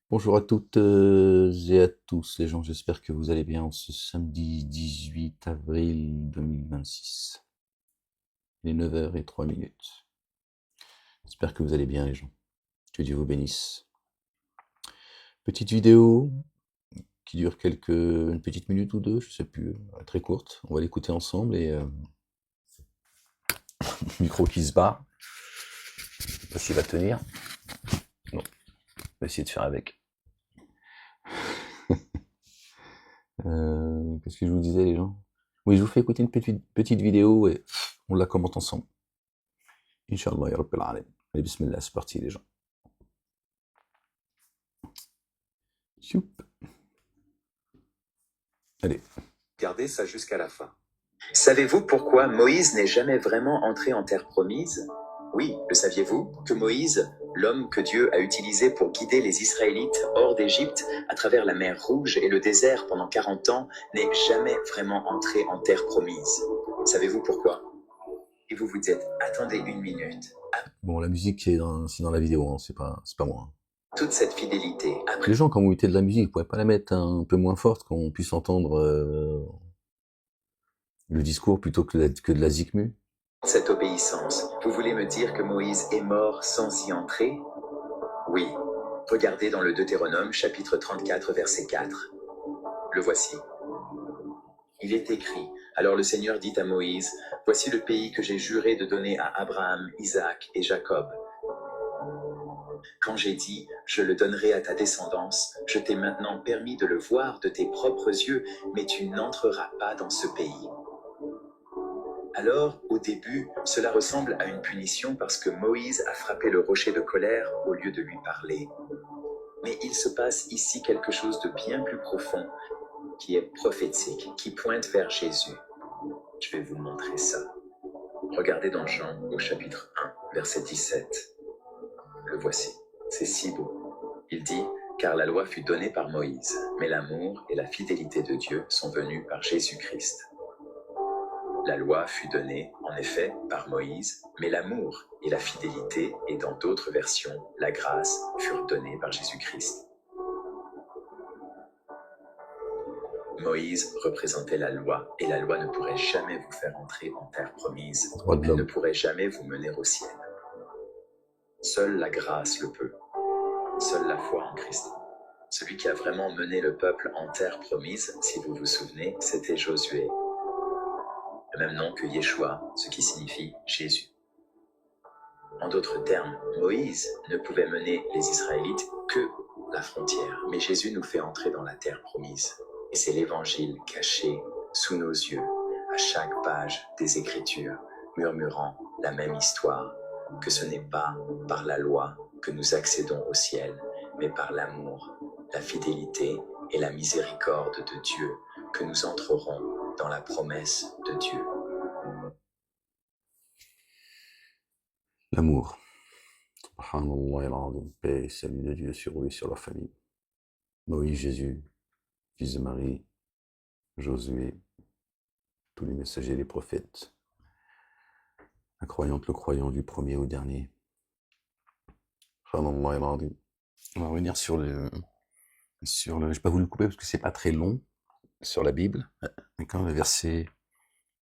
Bonjour à toutes et à tous les gens, j'espère que vous allez bien en ce samedi 18 avril 2026. Il est 9h03. J'espère que vous allez bien les gens. Que Dieu vous bénisse. Petite vidéo qui dure une petite minute ou deux, je sais plus, très courte. On va l'écouter ensemble et micro qui se barre. Je sais pas s'il va tenir. Non, on va essayer de faire avec. Qu'est-ce que je vous disais les gens? Oui, je vous fais écouter une petite vidéo et on la commente ensemble. Inch'Allah, ya Rabbil Alamin. Allez, bismillah, c'est parti les gens. Choup. Allez. Gardez ça jusqu'à la fin. Savez-vous pourquoi Moïse n'est jamais vraiment entré en terre promise? Oui, le saviez-vous que Moïse, l'homme que Dieu a utilisé pour guider les Israélites hors d'Égypte à travers la mer Rouge et le désert pendant 40 ans, n'est jamais vraiment entré en terre promise? Savez-vous pourquoi? Et vous vous dites, attendez une minute. Bon, la musique c'est dans la vidéo, hein, c'est pas moi. Toute cette fidélité, Les gens, quand vous mettez de la musique, vous pouvez pas la mettre un peu moins forte qu'on puisse entendre le discours plutôt que de la zikmu. cette obéissance, vous voulez me dire que Moïse est mort sans y entrer? Oui. Regardez dans le Deutéronome chapitre 34 verset 4. Le voici. Il est écrit, alors le Seigneur dit à Moïse, voici le pays que j'ai juré de donner à Abraham, Isaac et Jacob. Quand j'ai dit, je le donnerai à ta descendance, je t'ai maintenant permis de le voir de tes propres yeux, mais tu n'entreras pas dans ce pays. Alors, au début, cela ressemble à une punition parce que Moïse a frappé le rocher de colère au lieu de lui parler. Mais il se passe ici quelque chose de bien plus profond, qui est prophétique, qui pointe vers Jésus. Je vais vous montrer ça. Regardez dans Jean au chapitre 1, verset 17. Le voici. C'est si beau. Il dit, car la loi fut donnée par Moïse, mais l'amour et la fidélité de Dieu sont venus par Jésus-Christ. La loi fut donnée, en effet, par Moïse, mais l'amour et la fidélité, et dans d'autres versions, la grâce, furent données par Jésus-Christ. Moïse représentait la loi, et la loi ne pourrait jamais vous faire entrer en terre promise. Elle ne pourrait jamais vous mener au ciel. Seule la grâce le peut. Seule la foi en Christ. Celui qui a vraiment mené le peuple en terre promise, si vous vous souvenez, c'était Josué. Le même nom que Yeshua, ce qui signifie Jésus. En d'autres termes, Moïse ne pouvait mener les Israélites que la frontière, mais Jésus nous fait entrer dans la terre promise. Et c'est l'évangile caché sous nos yeux, à chaque page des Écritures, murmurant la même histoire, que ce n'est pas par la loi que nous accédons au ciel, mais par l'amour, la fidélité et la miséricorde de Dieu que nous entrerons dans la promesse de Dieu. L'amour. Subhanallah al-Azim. Paix et salut de Dieu sur eux et sur leur famille. Moïse, Jésus, fils de Marie, Josué, tous les messagers, les prophètes, la croyante, le croyant du premier au dernier. Subhanallah al-Azim. On va revenir sur le... J'ai pas voulu le couper parce que c'est pas très long, sur la Bible. D'accord, le verset...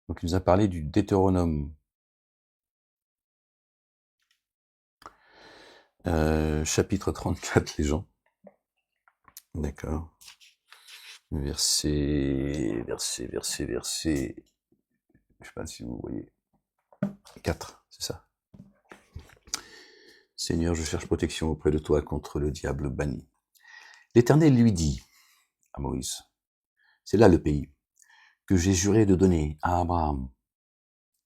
Donc il nous a parlé du Deutéronome. Chapitre 34, les gens. D'accord. Verset... Je sais pas si vous voyez. 4, c'est ça. Seigneur, je cherche protection auprès de toi contre le diable banni. L'Éternel lui dit à Moïse, c'est là le pays que j'ai juré de donner à Abraham,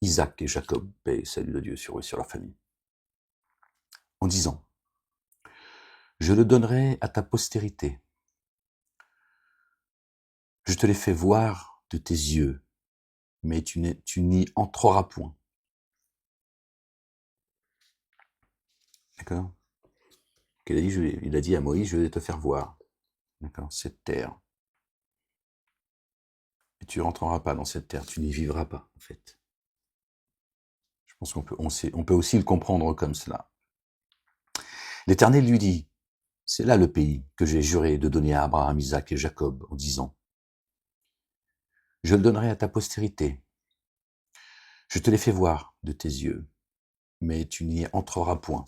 Isaac et Jacob, paix et salut de Dieu sur eux et sur leur famille, en disant, je le donnerai à ta postérité. Je te l'ai fait voir de tes yeux, mais tu n'y entreras point. D'accord? Il a dit à Moïse, je vais te faire voir, d'accord, cette terre. Et tu rentreras pas dans cette terre, tu n'y vivras pas, en fait. Je pense on peut aussi le comprendre comme cela. L'Éternel lui dit, C'est là le pays que j'ai juré de donner à Abraham, Isaac et Jacob en disant, je le donnerai à ta postérité. Je te l'ai fait voir de tes yeux, mais tu n'y entreras point.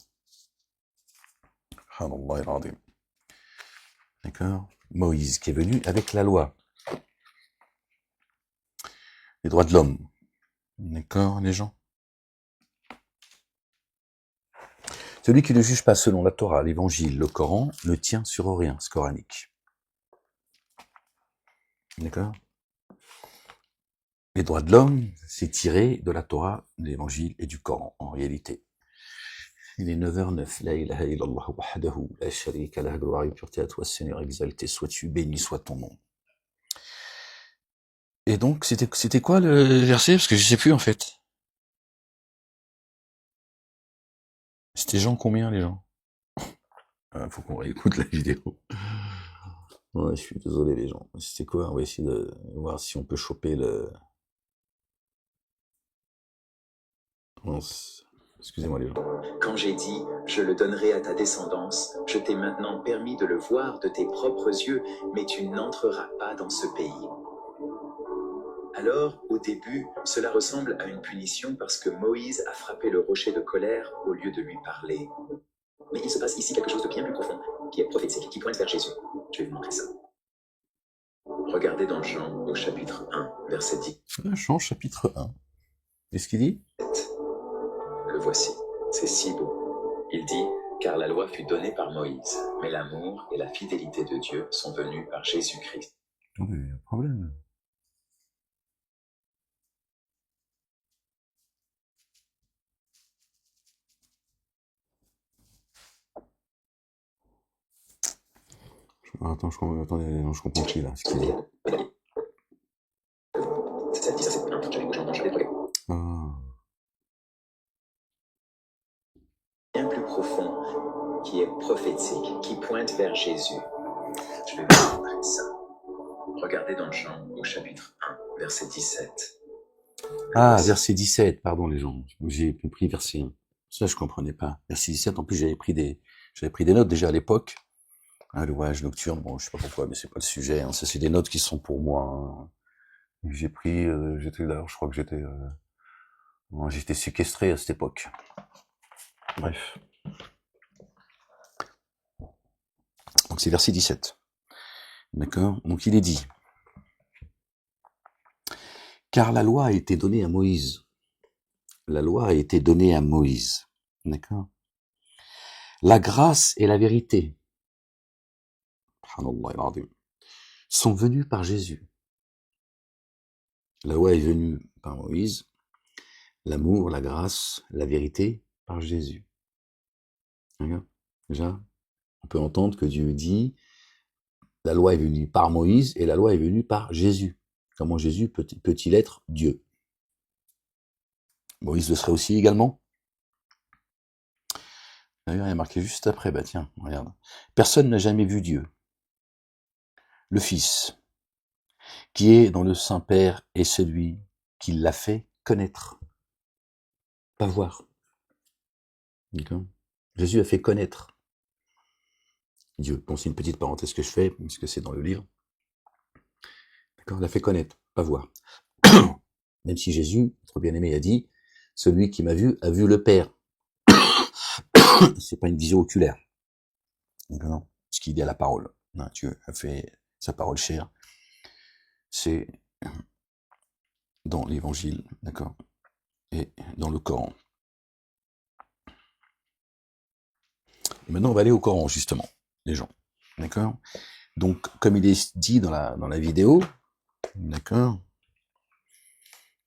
D'accord? Moïse qui est venu avec la loi. Les droits de l'homme. D'accord, les gens? Celui qui ne juge pas selon la Torah, l'évangile, le Coran, ne tient sur rien, ce coranique. D'accord? Les droits de l'homme, c'est tiré de la Torah, de l'évangile et du Coran, en réalité. Il est 9h09. La ilaha illallah wahdahu, la sharika lah, gloire et pureté à toi, Seigneur, exalté sois-tu, béni soit ton nom. Et donc, c'était quoi le verset? Parce que je sais plus, en fait. C'était Jean combien, les gens? Faut qu'on réécoute la vidéo. Ouais, je suis désolé, les gens. C'était quoi? On va essayer de voir si on peut choper le... Excusez-moi, les gens. Quand j'ai dit « Je le donnerai à ta descendance », je t'ai maintenant permis de le voir de tes propres yeux, mais tu n'entreras pas dans ce pays. Alors, au début, cela ressemble à une punition parce que Moïse a frappé le rocher de colère au lieu de lui parler. Mais il se passe ici quelque chose de bien plus profond, qui est prophétique, qui pointe vers Jésus. Je vais vous montrer ça. Regardez dans Jean au chapitre 1, verset 10. Jean chapitre 1. Qu'est-ce qu'il dit? Le voici, c'est si beau. Il dit « Car la loi fut donnée par Moïse, mais l'amour et la fidélité de Dieu sont venus par Jésus-Christ. » Oui, il y a un problème. Attends, attendez, non, je comprends plus là. Ce qu'il dit. Bien plus profond, qui est prophétique, qui pointe vers Jésus. Je vais vous montrer ça. Regardez dans Jean au chapitre 1, verset 17. Verset 17, pardon les gens. J'ai pris verset 1. Ça, je comprenais pas. Verset 17, en plus, j'avais pris des notes déjà à l'époque. Le voyage nocturne, bon, je sais pas pourquoi, mais c'est pas le sujet. Hein. Ça, c'est des notes qui sont pour moi. Hein. J'ai pris, j'étais là, je crois que j'étais séquestré à cette époque. Bref. Donc c'est verset 17. D'accord? Donc il est dit. Car la loi a été donnée à Moïse. La loi a été donnée à Moïse. D'accord? La grâce et la vérité sont venues par Jésus. La loi est venue par Moïse. L'amour, la grâce, la vérité par Jésus. D'accord? Déjà, on peut entendre que Dieu dit la loi est venue par Moïse et la loi est venue par Jésus. Comment Jésus peut-il être Dieu? Moïse le serait aussi également. D'ailleurs, il y a marqué juste après, bah tiens, regarde. Personne n'a jamais vu Dieu. Le Fils, qui est dans le Saint-Père, est celui qui l'a fait connaître. Pas voir. D'accord? Jésus a fait connaître Dieu. Bon, c'est une petite parenthèse que je fais, puisque c'est dans le livre. D'accord? Il l'a fait connaître, pas voir. Même si Jésus, notre bien-aimé, a dit, celui qui m'a vu a vu le Père. C'est pas une vision oculaire. D'accord? Ce qu'il dit à la parole. Non, Dieu a fait sa parole chère. C'est dans l'évangile, d'accord? Et dans le Coran. Et maintenant, on va aller au Coran, justement, les gens. D'accord? Donc, comme il est dit dans la vidéo, d'accord,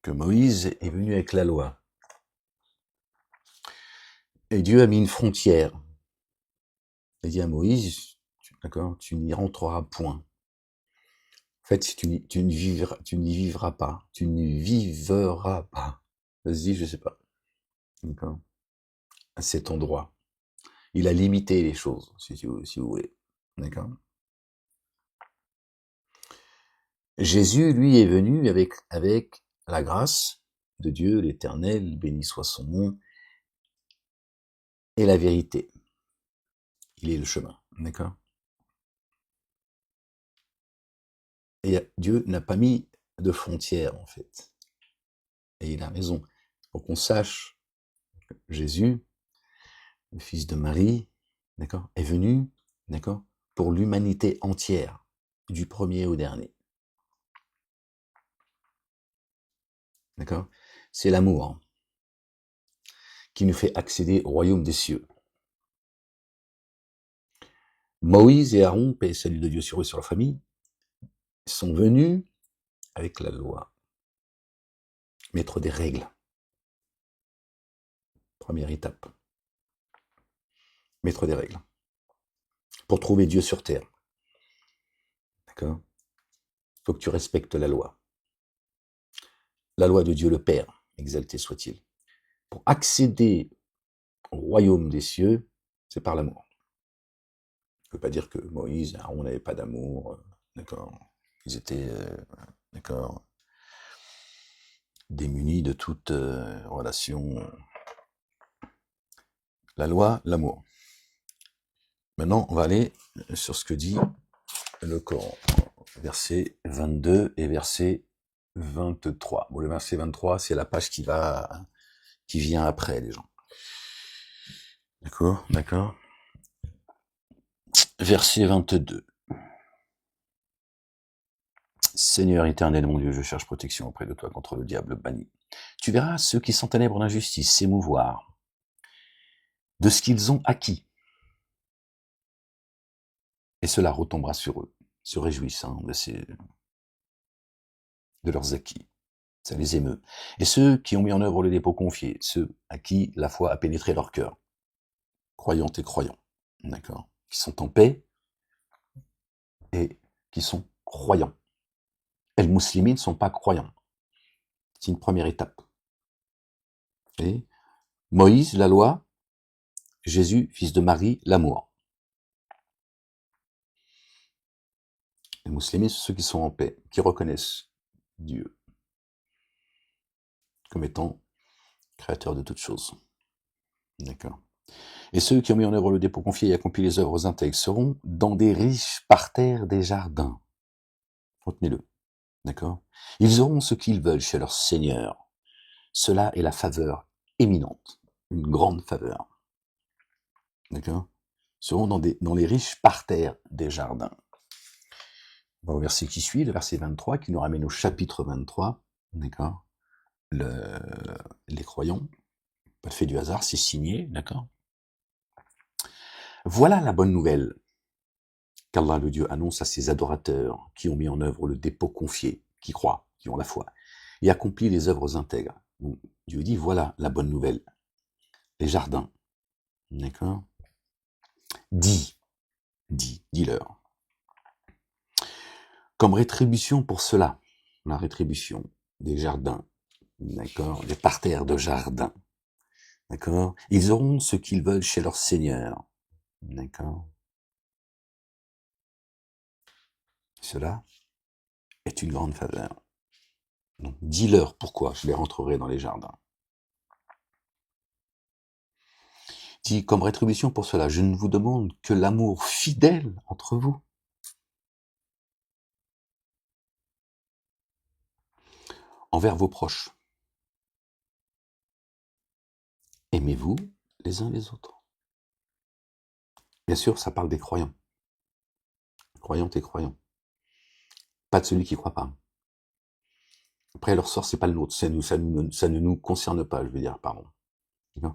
que Moïse est venu avec la loi. Et Dieu a mis une frontière. Il a dit à Moïse, d'accord, tu n'y rentreras point. En fait, tu n'y vivras pas. Tu n'y vivras pas. Vas-y, je sais pas. D'accord? À cet endroit. Il a limité les choses, si vous voulez. D'accord? Jésus, lui, est venu avec la grâce de Dieu, l'Éternel, béni soit son nom, et la vérité. Il est le chemin. D'accord? Et Dieu n'a pas mis de frontières, en fait. Et il a raison. Pour qu'on sache, Jésus, le fils de Marie, d'accord, est venu, d'accord, pour l'humanité entière, du premier au dernier. D'accord? C'est l'amour qui nous fait accéder au royaume des cieux. Moïse et Aaron, paix et salut de Dieu sur eux, sur leur famille, sont venus avec la loi, mettre des règles. Première étape. Mettre des règles. Pour trouver Dieu sur terre. D'accord? Il faut que tu respectes la loi. La loi de Dieu le Père, exalté soit-il. Pour accéder au royaume des cieux, c'est par l'amour. Ça ne veut pas dire que Moïse et Aaron n'avaient pas d'amour, d'accord? Ils étaient, d'accord, démunis de toute relation. La loi, l'amour. Maintenant, on va aller sur ce que dit le Coran. Verset 22 et verset 23. Bon, le verset 23, c'est la page qui vient après, les gens. D'accord, d'accord. Verset 22. Seigneur éternel, mon Dieu, je cherche protection auprès de toi contre le diable banni. Tu verras ceux qui sont ténèbres d'injustice s'émouvoir de ce qu'ils ont acquis. Et cela retombera sur eux, se réjouissant de leurs acquis. Ça les émeut. Et ceux qui ont mis en œuvre le dépôt confié, ceux à qui la foi a pénétré leur cœur, croyantes et croyants, d'accord, qui sont en paix et qui sont croyants. Et les musulmans ne sont pas croyants. C'est une première étape. Et Moïse, la loi, Jésus, fils de Marie, l'amour. Les musulmans, c'est ceux qui sont en paix, qui reconnaissent Dieu comme étant créateur de toutes choses. D'accord. Et ceux qui ont mis en œuvre le dépôt confié et accompli les œuvres intègres seront dans des riches parterres des jardins. Retenez-le. D'accord? Ils auront ce qu'ils veulent chez leur Seigneur. Cela est la faveur éminente, une grande faveur. D'accord? Ils seront dans les riches parterres des jardins. On va au verset qui suit, le verset 23, qui nous ramène au chapitre 23. D'accord? Les croyants, pas le fait du hasard, c'est signé, d'accord? Voilà la bonne nouvelle qu'Allah le Dieu annonce à ses adorateurs qui ont mis en œuvre le dépôt confié, qui croient, qui ont la foi, et accompli les œuvres intègres. Donc, Dieu dit, voilà la bonne nouvelle. Les jardins, d'accord? Dis-leur. Comme rétribution pour cela, la rétribution des jardins, d'accord? Des parterres de jardins, d'accord? Ils auront ce qu'ils veulent chez leur Seigneur, d'accord? Cela est une grande faveur. Donc, dis-leur pourquoi je les rentrerai dans les jardins. Dis, comme rétribution pour cela, je ne vous demande que l'amour fidèle entre vous. Envers vos proches. Aimez-vous les uns les autres. Bien sûr, ça parle des croyants. Croyantes et croyants. Pas de celui qui ne croit pas. Après, leur sort, c'est pas le nôtre. Ça ne nous concerne pas, je veux dire, pardon.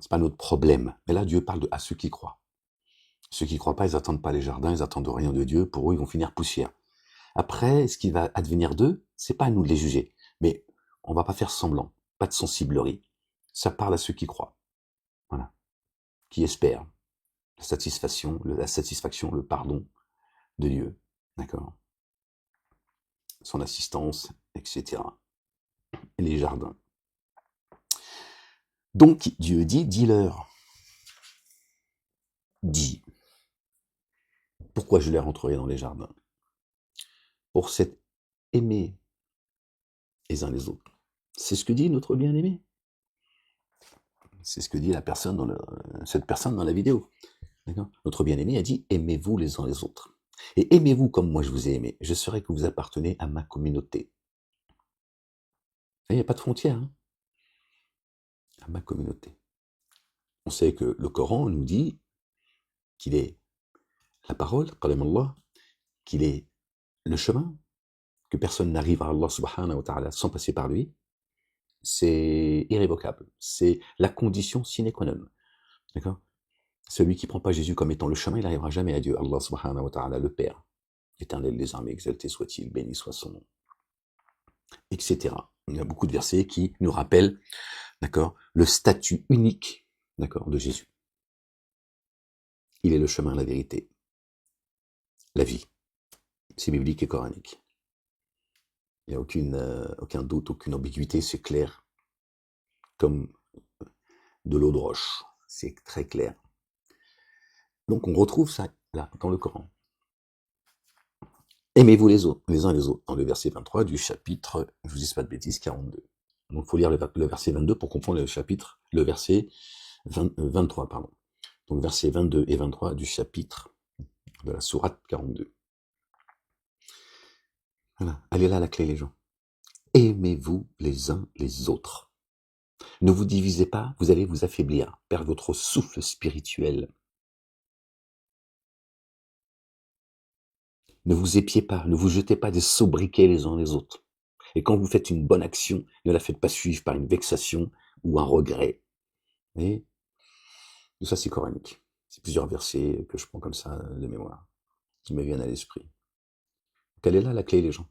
C'est pas notre problème. Mais là, Dieu parle à ceux qui croient. Ceux qui croient pas, ils attendent pas les jardins, ils attendent rien de Dieu. Pour eux, ils vont finir poussière. Après, ce qui va advenir d'eux, c'est pas à nous de les juger. Mais on va pas faire semblant. Pas de sensiblerie. Ça parle à ceux qui croient. Voilà. Qui espèrent la satisfaction, le pardon de Dieu. D'accord? Son assistance, etc. Et les jardins. Donc, Dieu dit, dis-leur. Dis. Pourquoi je les rentrerai dans les jardins? Pour s'être aimés les uns les autres. C'est ce que dit notre bien-aimé. C'est ce que dit cette personne dans la vidéo. D'accord? Notre bien-aimé a dit: aimez-vous les uns les autres. Et aimez-vous comme moi je vous ai aimé. Je saurai que vous appartenez à ma communauté. Il n'y a pas de frontière, hein, à ma communauté. On sait que le Coran nous dit qu'il est la parole, qalam Allah, qu'il est le chemin, que personne n'arrive à Allah subhanahu wa ta'ala sans passer par lui. C'est irrévocable. C'est la condition sine qua non. D'accord? Celui qui ne prend pas Jésus comme étant le chemin, il n'arrivera jamais à Dieu. Allah subhanahu wa ta'ala, le Père, éternel des armées, exalté soit-il, béni soit son nom, etc. Il y a beaucoup de versets qui nous rappellent, d'accord, le statut unique, d'accord, de Jésus. Il est le chemin, la vérité, la vie. C'est biblique et coranique. Il n'y a aucun doute, aucune ambiguïté, c'est clair. Comme de l'eau de roche, c'est très clair. Donc on retrouve ça là, dans le Coran. Aimez-vous les autres, les uns les autres, dans le verset 23 du chapitre, je vous dis pas de bêtises, 42. Donc il faut lire le verset 22 pour comprendre le verset 23, pardon. Donc versets 22 et 23 du chapitre de la sourate 42. Voilà, elle est là la clé les gens. Aimez-vous les uns les autres. Ne vous divisez pas, vous allez vous affaiblir, perdre votre souffle spirituel. Ne vous épiez pas, ne vous jetez pas des sobriquets les uns les autres. Et quand vous faites une bonne action, ne la faites pas suivre par une vexation ou un regret. Et tout ça, c'est coranique. C'est plusieurs versets que je prends comme ça de mémoire, qui me viennent à l'esprit. Quelle est là la clé, les gens?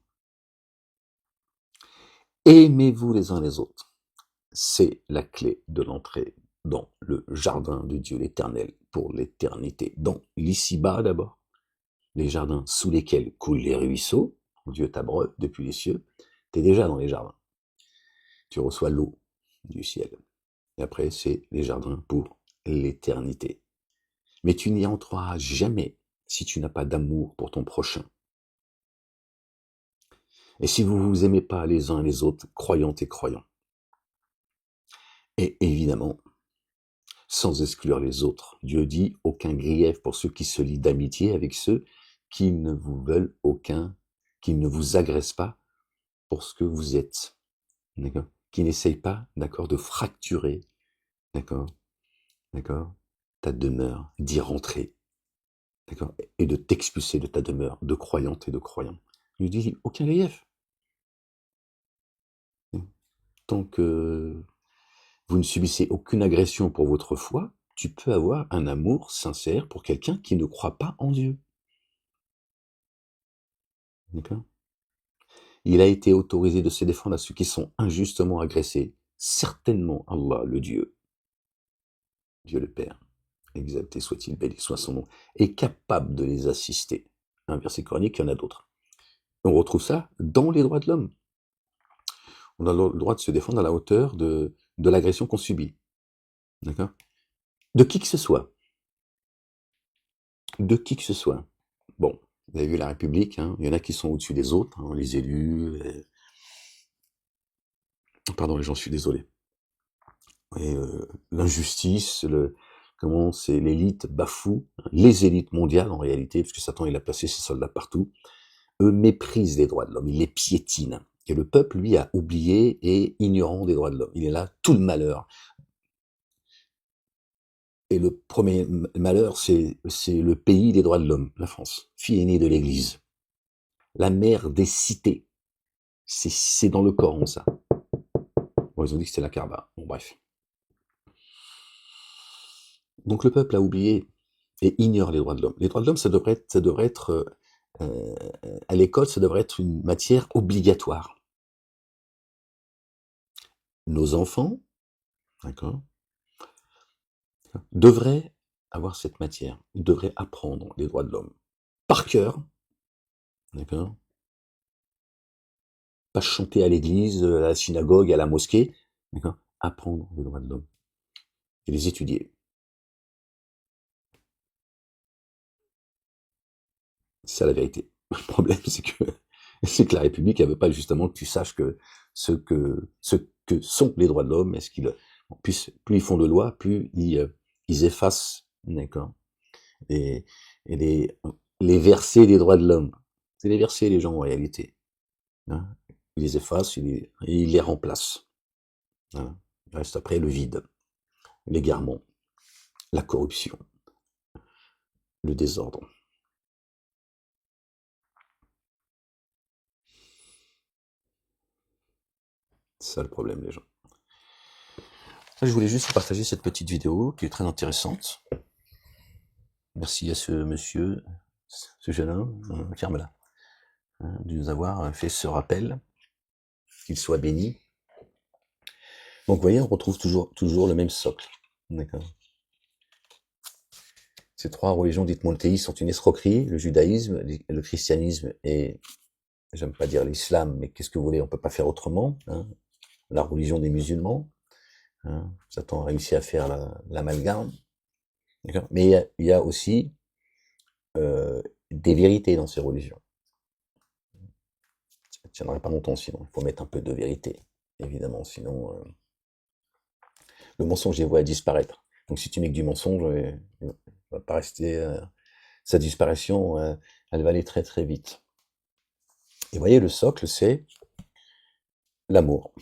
Aimez-vous les uns les autres. C'est la clé de l'entrée dans le jardin de Dieu l'Éternel pour l'éternité. Dans l'ici-bas d'abord, les jardins sous lesquels coulent les ruisseaux, Dieu t'abreuve depuis les cieux, tu es déjà dans les jardins. Tu reçois l'eau du ciel. Et après, c'est les jardins pour l'éternité. Mais tu n'y entreras jamais si tu n'as pas d'amour pour ton prochain. Et si vous vous aimez pas les uns les autres, croyantes et croyants. Et évidemment, sans exclure les autres. Dieu dit, aucun grief pour ceux qui se lient d'amitié avec ceux qui ne vous veulent aucun, qui ne vous agressent pas pour ce que vous êtes. D'accord? Qui n'essayent pas, d'accord, de fracturer, d'accord, ta demeure, d'y rentrer, d'accord, et de t'expulser de ta demeure de croyante et de croyant. Il dit, aucun grief. Tant que vous ne subissez aucune agression pour votre foi, tu peux avoir un amour sincère pour quelqu'un qui ne croit pas en Dieu. D'accord? Il a été autorisé de se défendre à ceux qui sont injustement agressés. Certainement Allah, le Dieu, Dieu le Père, exalté soit-il, béni soit son nom, est capable de les assister. Un verset coranique, il y en a d'autres. On retrouve ça dans les droits de l'homme. On a le droit de se défendre à la hauteur de l'agression qu'on subit. D'accord? De qui que ce soit. De qui que ce soit. Bon, vous avez vu la République, hein, il y en a qui sont au-dessus des autres, hein, les élus. Pardon, les gens, je suis désolé. Et l'injustice, comment c'est l'élite bafoue, les élites mondiales en réalité, parce que Satan il a placé ses soldats partout, eux méprisent les droits de l'homme, ils les piétinent. Et le peuple, lui, a oublié et ignorant des droits de l'homme. Il est là, tout le malheur. Et le premier malheur, c'est le pays des droits de l'homme, la France, fille aînée de l'Église. La mère des cités. C'est dans le Coran, ça. Bon, ils ont dit que c'était la Kaaba. Bon, bref. Donc le peuple a oublié et ignore les droits de l'homme. Les droits de l'homme, ça devrait être à l'école, ça devrait être une matière obligatoire. Nos enfants, d'accord, devraient avoir cette matière. Ils devraient apprendre les droits de l'homme par cœur, d'accord. Pas chanter à l'église, à la synagogue, à la mosquée, d'accord. Apprendre les droits de l'homme et les étudier. C'est ça la vérité. Le problème, c'est que la République, elle veut pas justement que tu saches ce que sont les droits de l'homme. Est-ce qu'ils, plus ils font de lois, plus ils effacent, d'accord, et, et les versets des droits de l'homme. C'est les versets, les gens, en réalité. Hein. Il les efface, et il les remplace. Hein. Il reste après le vide, l'égarement, la corruption, le désordre. C'est ça le problème, les gens. Je voulais juste partager cette petite vidéo qui est très intéressante. Merci à ce monsieur, ce jeune homme, ferme-la, de nous avoir fait ce rappel. Qu'il soit béni. Donc, vous voyez, on retrouve toujours le même socle. D'accord. Ces trois religions dites monothéistes sont une escroquerie, le judaïsme, le christianisme et, j'aime pas dire l'islam, mais qu'est-ce que vous voulez, on peut pas faire autrement, hein, la religion des musulmans, hein, Satan a réussi à faire l'amalgame, d'accord. Mais il y a aussi des vérités dans ces religions. Ça ne tiendrait pas longtemps sinon, il faut mettre un peu de vérité, évidemment, sinon le mensonge les voit disparaître. Donc si tu mets que du mensonge, il va pas rester... sa disparition, elle va aller très très vite. Et vous voyez, le socle, c'est l'amour.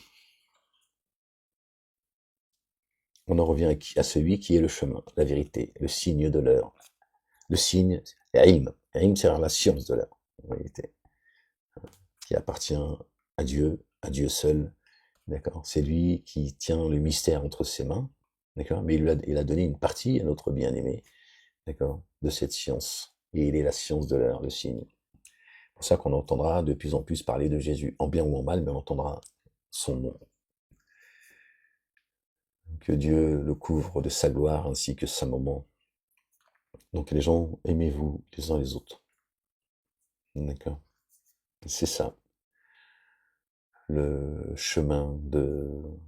On en revient à celui qui est le chemin, la vérité, le signe de l'heure. Le signe, c'est Ilm. Ilm, c'est la science de l'heure, en réalité, qui appartient à Dieu seul. D'accord. C'est lui qui tient le mystère entre ses mains. D'accord. Mais il a donné une partie à notre bien-aimé, d'accord, de cette science. Et il est la science de l'heure, le signe. C'est pour ça qu'on entendra de plus en plus parler de Jésus, en bien ou en mal, mais on entendra son nom. Que Dieu le couvre de sa gloire ainsi que sa moment. Donc les gens, aimez-vous les uns les autres. D'accord. C'est ça. Le chemin de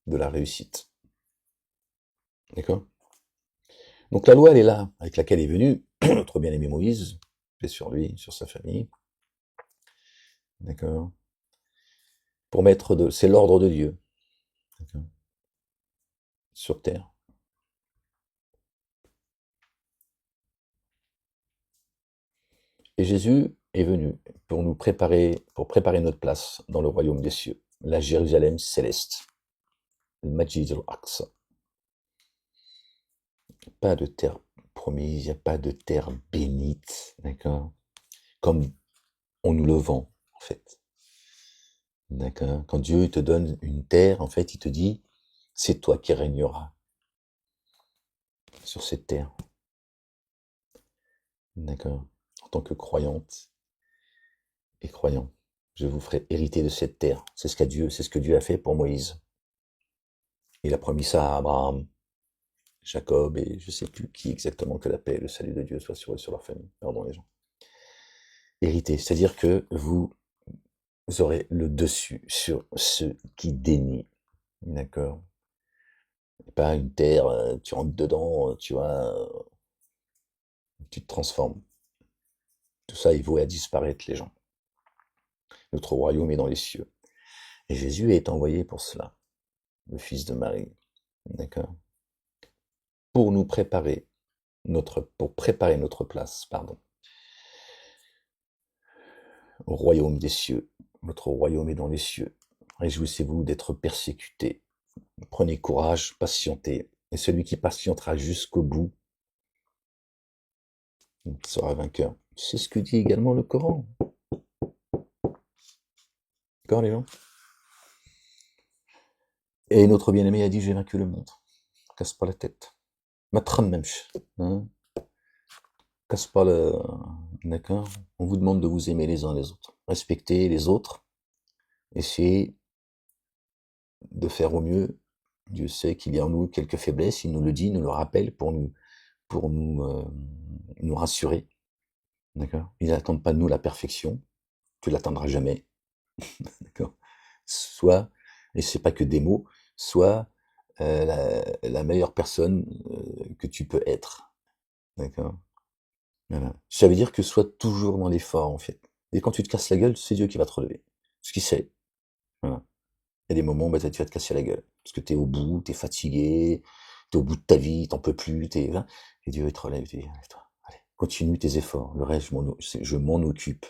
la réussite. D'accord. Donc la loi, elle est là, avec laquelle est venu notre bien-aimé Moïse, paix sur lui, sur sa famille. D'accord. Pour mettre c'est l'ordre de Dieu. D'accord. Sur terre. Et Jésus est venu pour préparer notre place dans le royaume des cieux, la Jérusalem céleste, le Majid al-Aqsa. Pas de terre promise, il n'y a pas de terre bénite, d'accord? Comme on nous le vend, en fait. D'accord? Quand Dieu te donne une terre, en fait, il te dit, c'est toi qui régneras sur cette terre. D'accord? En tant que croyante et croyant, je vous ferai hériter de cette terre. C'est ce que Dieu a fait pour Moïse. Il a promis ça à Abraham, Jacob et je sais plus qui exactement, que la paix et le salut de Dieu soient sur eux, sur leur famille. Pardon les gens. Hériter, c'est-à-dire que vous aurez le dessus sur ceux qui dénient. D'accord? Pas une terre, tu rentres dedans, tu vois, tu te transformes. Tout ça, il vaut à disparaître, les gens. Notre royaume est dans les cieux. Et Jésus est envoyé pour cela, le fils de Marie. D'accord? Pour préparer notre place, pardon, au royaume des cieux. Votre royaume est dans les cieux. Réjouissez-vous d'être persécutés. Prenez courage, patientez. Et celui qui patientera jusqu'au bout sera vainqueur. C'est ce que dit également le Coran. D'accord, les gens? Et notre bien-aimé a dit, j'ai vaincu le monde. Casse pas la tête. Matran memch. Hein? Casse pas le... D'accord? On vous demande de vous aimer les uns les autres. Respectez les autres. Essayez de faire au mieux. Dieu sait qu'il y a en nous quelques faiblesses. Il nous le dit, il nous le rappelle pour nous rassurer. D'accord? Il n'attend pas de nous la perfection. Tu l'atteindras jamais. D'accord? Soit, et c'est pas que des mots, soit la meilleure personne que tu peux être. D'accord? Voilà. Ça veut dire que sois toujours dans l'effort, en fait. Et quand tu te casses la gueule, c'est Dieu qui va te relever. Ce qu'il sait. Voilà. Il y a des moments où tu vas te casser la gueule. Parce que tu es au bout, tu es fatigué, t'es au bout de ta vie, t'en peux plus, et Dieu, il te relève, il te dit, allez-toi, allez, continue tes efforts, le reste, je m'en occupe.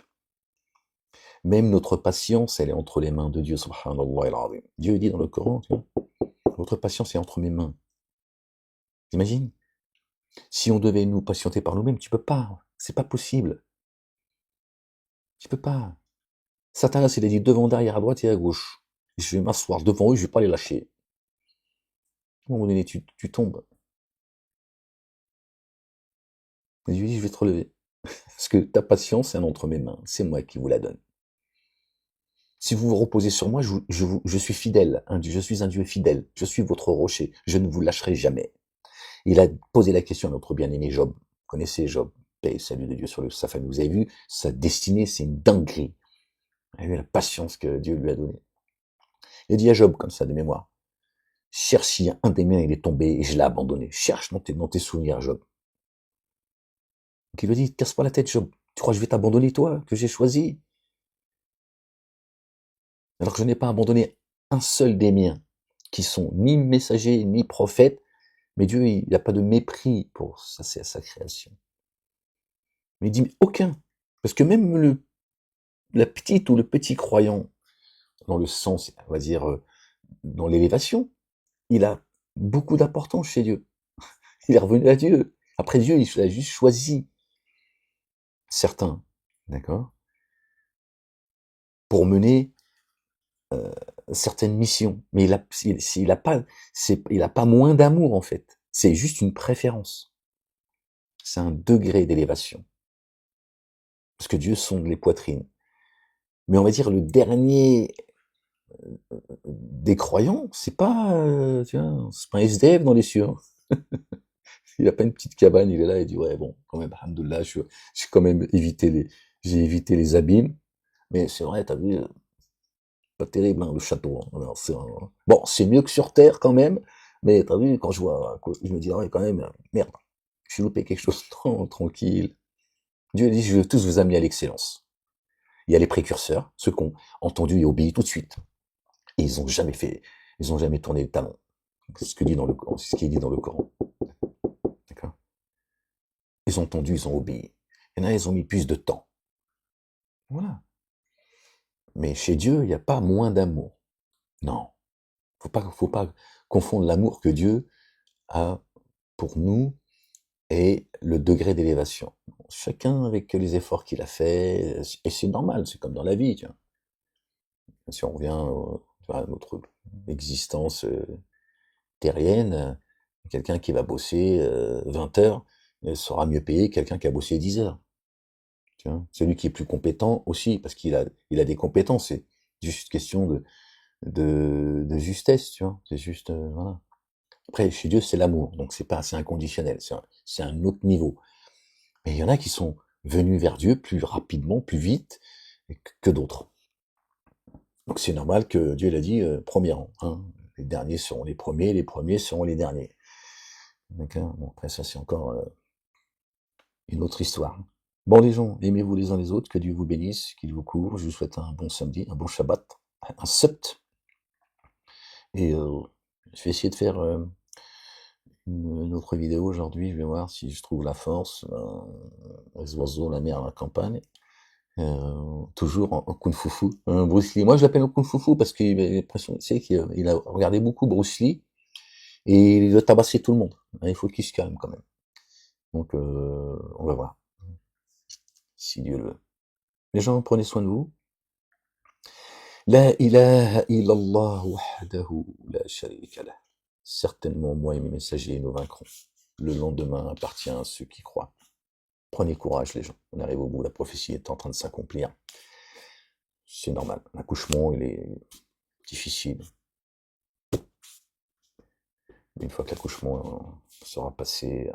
Même notre patience, elle est entre les mains de Dieu, subhanallah al-azim. Dieu dit dans le Coran, tu vois, votre patience est entre mes mains. T'imagines? Si on devait nous patienter par nous-mêmes, tu peux pas. C'est pas possible. Tu peux pas. Satan, il a dit devant, derrière, à droite et à gauche. Je vais m'asseoir devant eux, je vais pas les lâcher. À un moment donné, tu tombes. Et je lui dis, je vais te relever. Parce que ta patience est entre mes mains. C'est moi qui vous la donne. Si vous vous reposez sur moi, je suis fidèle. Je suis un Dieu fidèle. Je suis votre rocher. Je ne vous lâcherai jamais. Il a posé la question à notre bien-aimé Job. Vous connaissez Job, paix et salut de Dieu sur sa famille. Vous avez vu, sa destinée, c'est une dinguerie. Vous avez vu la patience que Dieu lui a donnée. Il a dit à Job, comme ça, de mémoire, cherche si un des miens il est tombé et je l'ai abandonné. Cherche dans tes souvenirs, Job. Donc il lui dit, casse pas la tête, Job. Tu crois que je vais t'abandonner, toi, que j'ai choisi? Alors que je n'ai pas abandonné un seul des miens, qui sont ni messagers, ni prophètes, mais Dieu, il n'a pas de mépris pour sa création. Mais il dit, mais aucun. Parce que même la petite ou le petit croyant, dans le sens, on va dire, dans l'élévation, il a beaucoup d'importance chez Dieu. Il est revenu à Dieu. Après Dieu, il a juste choisi certains, d'accord, pour mener certaines missions. Mais il a pas moins d'amour, en fait. C'est juste une préférence. C'est un degré d'élévation. Parce que Dieu sonde les poitrines. Mais on va dire le dernier des croyants, c'est pas, c'est pas un SDF dans les cieux. Hein. Il a pas une petite cabane, il est là, il dit ouais bon, quand même, alhamdoulilah, j'ai quand même j'ai évité les abîmes. Mais c'est vrai, t'as vu, pas terrible hein, le château. Hein. Alors, bon, c'est mieux que sur terre quand même. Mais t'as vu, quand je vois, je me dis ouais quand même, merde, j'ai loupé quelque chose tranquille. Dieu dit, je veux tous vous amener à l'excellence. Il y a les précurseurs, ceux qui ont entendu et obéi tout de suite. Et ils ont jamais tourné le talon. C'est ce qui est dit dans le Coran. D'accord? Ils ont entendu, ils ont obéi. Il y en a, ils ont mis plus de temps. Voilà. Mais chez Dieu, il n'y a pas moins d'amour. Non. Faut pas confondre l'amour que Dieu a pour nous et le degré d'élévation. Chacun avec les efforts qu'il a fait, et c'est normal, c'est comme dans la vie, tu vois. Si on revient à notre existence terrienne, quelqu'un qui va bosser 20 heures sera mieux payé que quelqu'un qui a bossé 10 heures. Tu vois, celui qui est plus compétent aussi, parce qu'il a des compétences, c'est juste question de justesse, tu vois. C'est juste, voilà. Après, chez Dieu, c'est l'amour, donc c'est inconditionnel, c'est un autre niveau. Mais il y en a qui sont venus vers Dieu plus rapidement, plus vite que d'autres. Donc c'est normal que Dieu l'a dit, premier rang. Hein. Les derniers seront les premiers seront les derniers. D'accord. Bon, après ça c'est encore une autre histoire. Bon les gens, aimez-vous les uns les autres, que Dieu vous bénisse, qu'il vous couvre. Je vous souhaite un bon samedi, un bon Shabbat, un sept. Et je vais essayer de faire une autre vidéo aujourd'hui. Je vais voir si je trouve la force. Les oiseaux, la mer, la campagne. Toujours en kung-fu. Bruce Lee. Moi, je l'appelle en kung-fu parce qu'il a l'impression, tu sais, qu'il a regardé beaucoup Bruce Lee et il a tabassé tout le monde. Il faut qu'il se calme quand même. Donc, on va voir. Si Dieu le veut. Les gens, prenez soin de vous. La ilaha illallah wahdahu la sharika lah. Certainement, moi et mes messagers, nous vaincrons. Le lendemain appartient à ceux qui croient. Prenez courage, les gens. On arrive au bout. La prophétie est en train de s'accomplir. C'est normal. L'accouchement, il est difficile. Une fois que l'accouchement sera passé,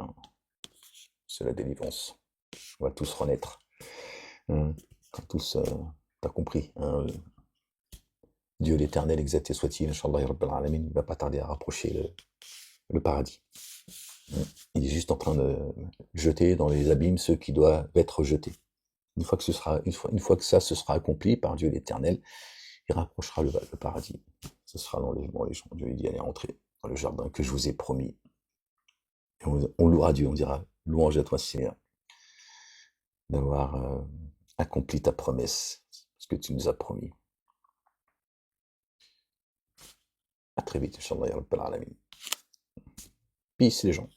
c'est la délivrance. On va tous renaître. Tous, t'as compris. Dieu l'éternel, exalté soit-il, Inch'Allah, Rabbil Alamin, il ne va pas tarder à rapprocher le paradis. Il est juste en train de jeter dans les abîmes ceux qui doivent être jetés. Une fois que ça se sera accompli par Dieu l'éternel, il rapprochera le paradis. Ce sera l'enlèvement, les gens. Dieu dit allez entrer dans le jardin que je vous ai promis. Et on louera Dieu, on dira louange à toi Seigneur, d'avoir accompli ta promesse, ce que tu nous as promis. À très vite, Inch'Allah, ya Rabbal Alamin. Peace les gens.